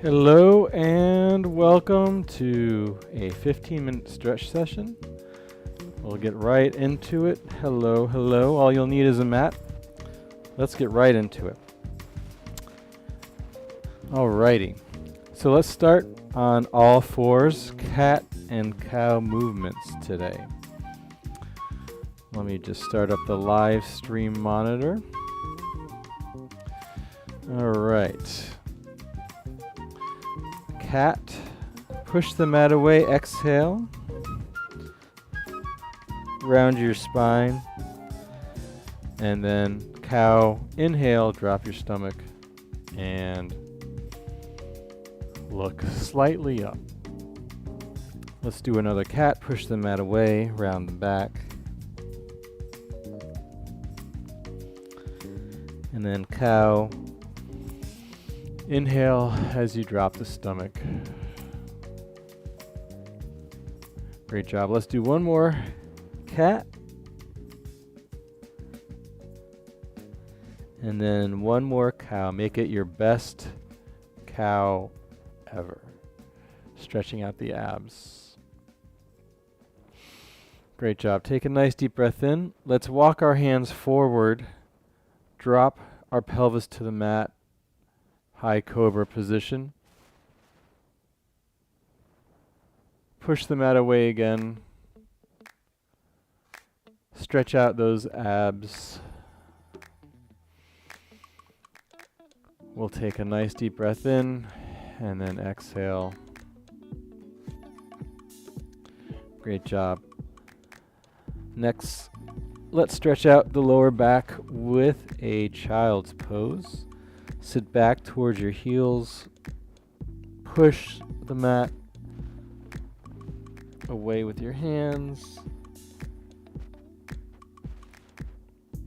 Hello and welcome to a 15-minute stretch session. We'll get right into it. Hello, hello. All you'll need is a mat. Let's get right into it. Alrighty. So let's start on all fours, cat and cow movements today. Let me just start up the live stream monitor. Alright. Cat, push the mat away, exhale, round your spine, and then cow, inhale, drop your stomach, and look slightly up. Let's do another cat, push the mat away, round the back, and then cow, inhale as you drop the stomach. Great job. Let's do one more cat. And then one more cow. Make it your best cow ever. Stretching out the abs. Great job. Take a nice deep breath in. Let's walk our hands forward. Drop our pelvis to the mat. High cobra position. Push the mat away again. Stretch out those abs. We'll take a nice deep breath in and then exhale. Great job. Next, let's stretch out the lower back with a child's pose. Sit back towards your heels. Push the mat away with your hands.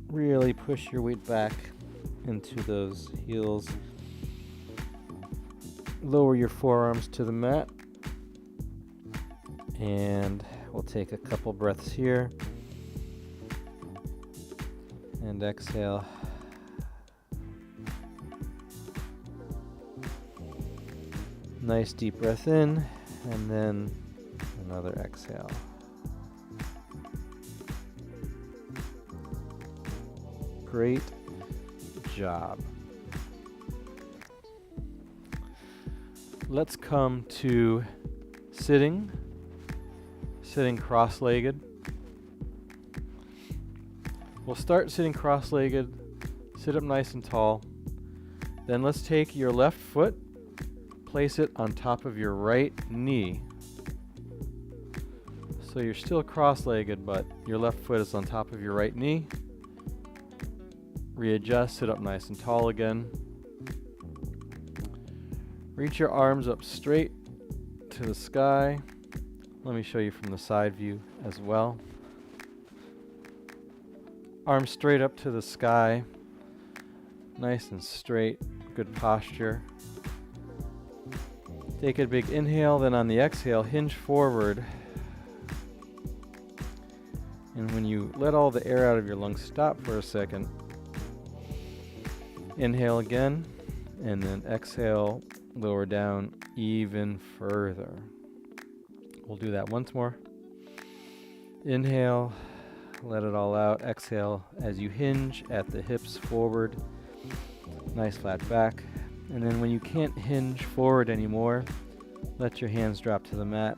Really push your weight back into those heels. Lower your forearms to the mat. And we'll take a couple breaths here. And exhale. Nice deep breath in, and then another exhale. Great job. Let's come to sitting cross-legged. We'll start sitting cross-legged, sit up nice and tall. Then let's take your left foot, place it on top of your right knee. So you're still cross-legged, but your left foot is on top of your right knee. Readjust, sit up nice and tall again. Reach your arms up straight to the sky. Let me show you from the side view as well. Arms straight up to the sky. Nice and straight, good posture. Take a big inhale, then on the exhale, hinge forward. And when you let all the air out of your lungs, stop for a second. Inhale again, and then exhale, lower down even further. We'll do that once more. Inhale, let it all out. Exhale as you hinge at the hips forward. Nice flat back. And then when you can't hinge forward anymore, let your hands drop to the mat.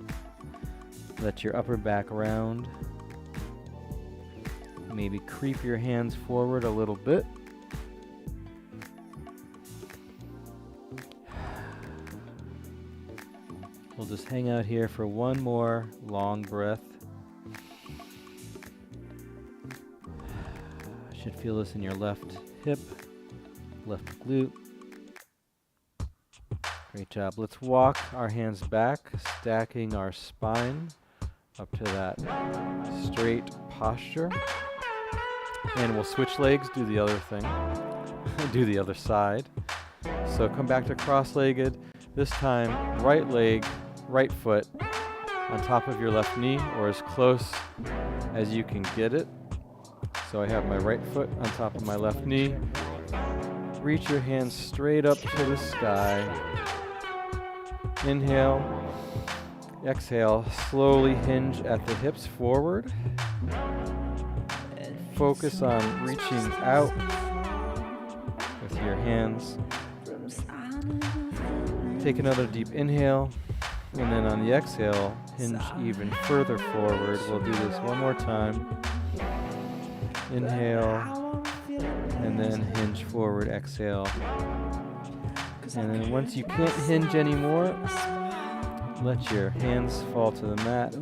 Let your upper back round. Maybe creep your hands forward a little bit. We'll just hang out here for one more long breath. Should feel this in your left hip, left glute. Great job. Let's walk our hands back, stacking our spine up to that straight posture. And we'll switch legs, do the other thing, do the other side. So come back to cross-legged. This time, right leg, right foot on top of your left knee, or as close as you can get it. So I have my right foot on top of my left knee. Reach your hands straight up to the sky. Inhale. Exhale. Slowly hinge at the hips forward. Focus on reaching out with your hands. Take another deep inhale. And then on the exhale, hinge even further forward. We'll do this one more time. Inhale, and then hinge forward, exhale. And then once you can't hinge anymore, let your hands fall to the mat.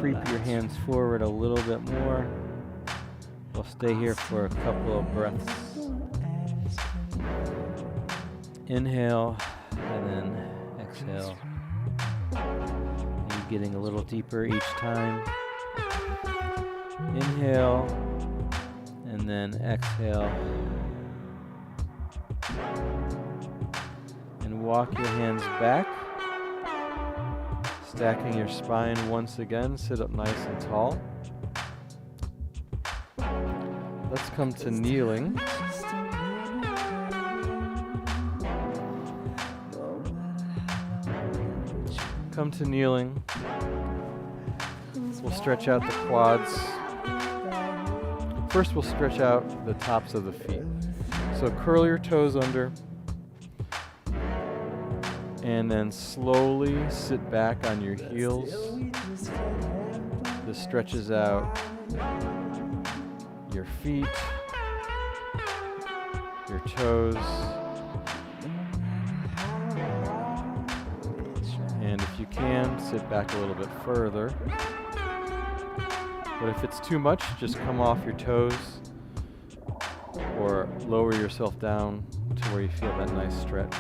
Creep your hands forward a little bit more. We'll stay here for a couple of breaths. Inhale, and then exhale. You're getting a little deeper each time. Inhale, and then exhale. And walk your hands back. Stacking your spine once again. Sit up nice and tall. Let's come to kneeling. Come to kneeling. We'll stretch out the quads. First, we'll stretch out the tops of the feet. So curl your toes under. And then slowly sit back on your heels. This stretches out your feet, your toes. And if you can, sit back a little bit further. But if it's too much, just come off your toes or lower yourself down to where you feel that nice stretch.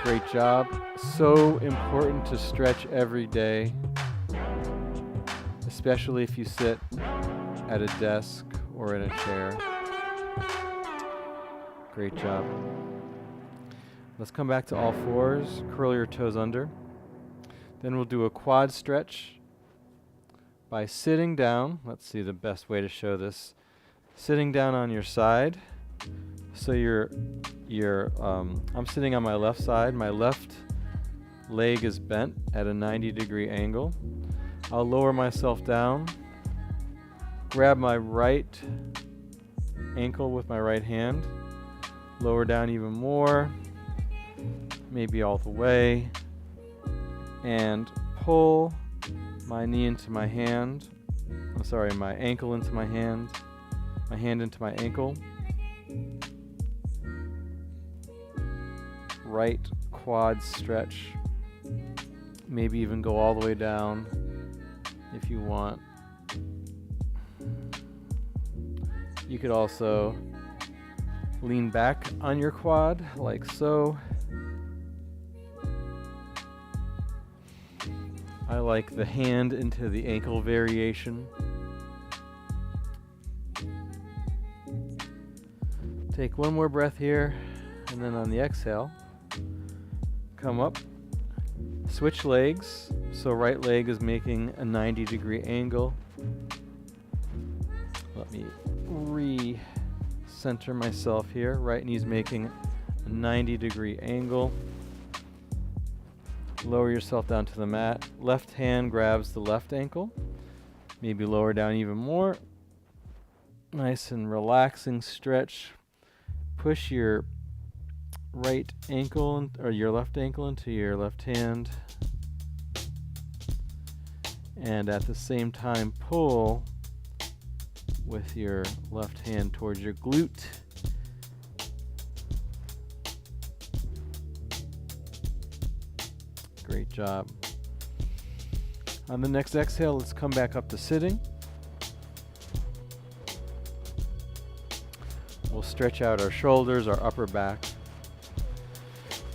Great job. So important to stretch every day, especially if you sit at a desk or in a chair. Great job. Let's come back to all fours. Curl your toes under. Then we'll do a quad stretch by sitting down. Let's see the best way to show this. Sitting down on your side. So I'm sitting on my left side. My left leg is bent at a 90-degree angle. I'll lower myself down. Grab my right ankle with my right hand. Lower down even more. Maybe all the way. And pull my knee into my hand. My ankle into my hand. My hand into my ankle. Right quad stretch. Maybe even go all the way down if you want. You could also lean back on your quad like so. I like the hand into the ankle variation. Take one more breath here, and then on the exhale, come up, switch legs. So right leg is making a 90-degree angle. Let me re-center myself here. Right knee's making a 90-degree angle. Lower yourself down to the mat. Left hand grabs the left ankle. Maybe lower down even more. Nice and relaxing stretch. Push your right ankle or your left ankle into your left hand. And at the same time, pull with your left hand towards your glute. Great job. On the next exhale, let's come back up to sitting. We'll stretch out our shoulders, our upper back.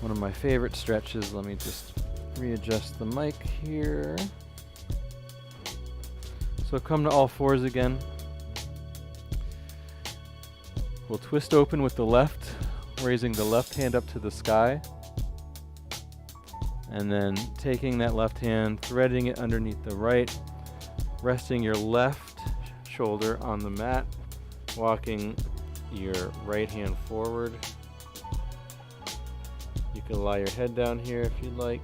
One of my favorite stretches. Let me just readjust the mic here. So come to all fours again. We'll twist open with the left, raising the left hand up to the sky. And then taking that left hand, threading it underneath the right, resting your left shoulder on the mat, walking your right hand forward. You can lie your head down here if you'd like.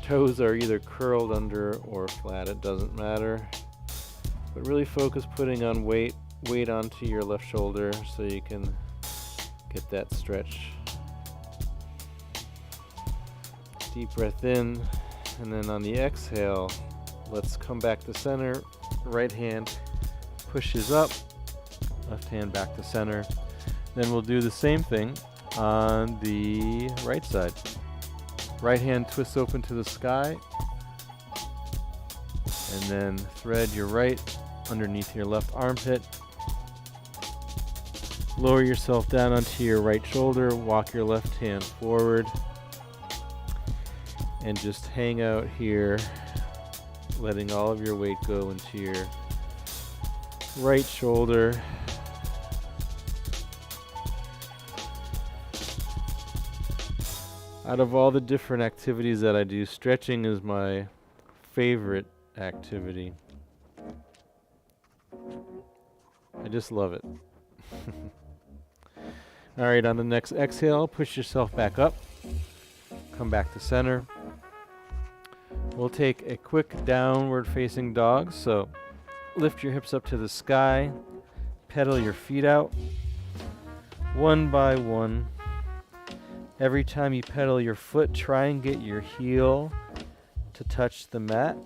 Toes are either curled under or flat, it doesn't matter. But really focus putting on weight onto your left shoulder so you can get that stretch. Deep breath in, and then on the exhale, let's come back to center. Right hand pushes up, left hand back to center. Then we'll do the same thing on the right side. Right hand twists open to the sky, and then thread your right underneath your left armpit. Lower yourself down onto your right shoulder, walk your left hand forward, and just hang out here, letting all of your weight go into your right shoulder. Out of all the different activities that I do, stretching is my favorite activity. I just love it. Alright, on the next exhale, push yourself back up. Come back to center. We'll take a quick downward facing dog. So lift your hips up to the sky. Pedal your feet out. One by one. Every time you pedal your foot, try and get your heel to touch the mat.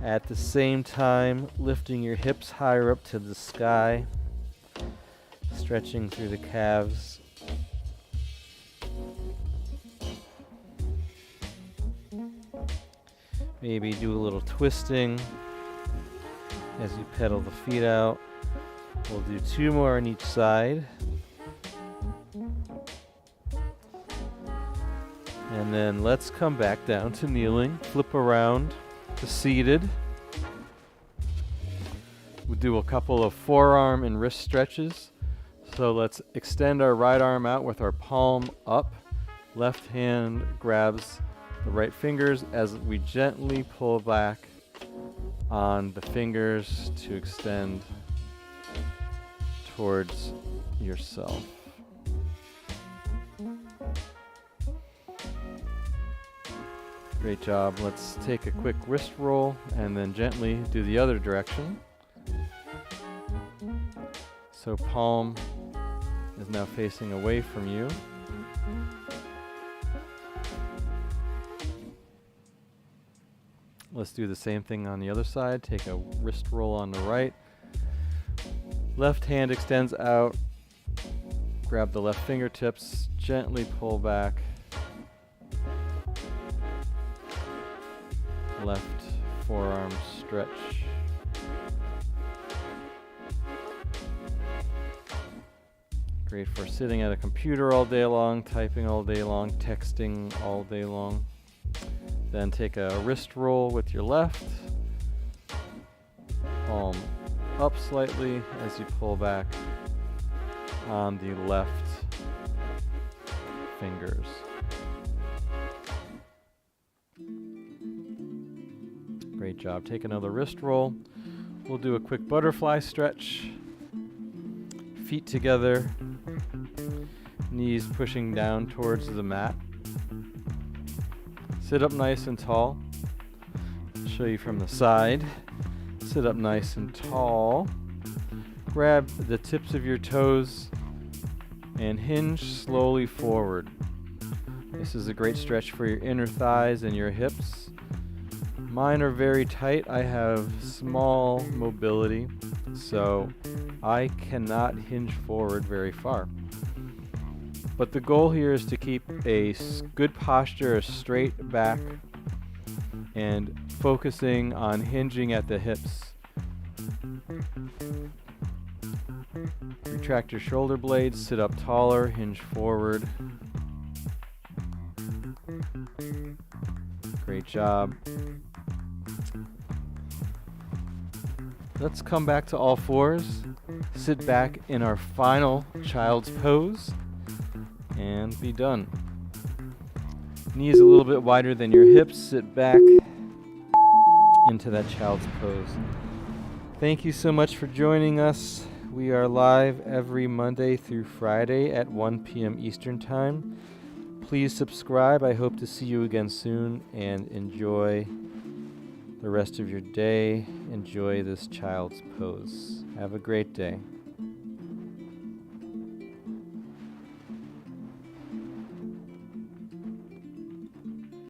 At the same time, lifting your hips higher up to the sky, stretching through the calves. Maybe do a little twisting as you pedal the feet out. We'll do 2 more on each side. And then let's come back down to kneeling, flip around to seated. We'll do a couple of forearm and wrist stretches. So let's extend our right arm out with our palm up. Left hand grabs the right fingers as we gently pull back on the fingers to extend towards yourself. Great job. Let's take a quick wrist roll and then gently do the other direction. So palm is now facing away from you. Let's do the same thing on the other side. Take a wrist roll on the right. Left hand extends out. Grab the left fingertips, gently pull back. Left forearm stretch. Great for sitting at a computer all day long, typing all day long, texting all day long. Then take a wrist roll with your left. Palm up slightly as you pull back on the left fingers. Great job. Take another wrist roll. We'll do a quick butterfly stretch. Feet together. Knees pushing down towards the mat. Sit up nice and tall. I'll show you from the side. Sit up nice and tall. Grab the tips of your toes and hinge slowly forward. This is a great stretch for your inner thighs and your hips. Mine are very tight. I have small mobility, so I cannot hinge forward very far. But the goal here is to keep a good posture, a straight back, and focusing on hinging at the hips. Retract your shoulder blades, sit up taller, hinge forward. Great job. Let's come back to all fours. Sit back in our final child's pose and be done. Knees a little bit wider than your hips. Sit back into that child's pose. Thank you so much for joining us. We are live every Monday through Friday at 1 p.m. Eastern Time. Please subscribe. I hope to see you again soon, and enjoy the rest of your day. Enjoy this child's pose. Have a great day.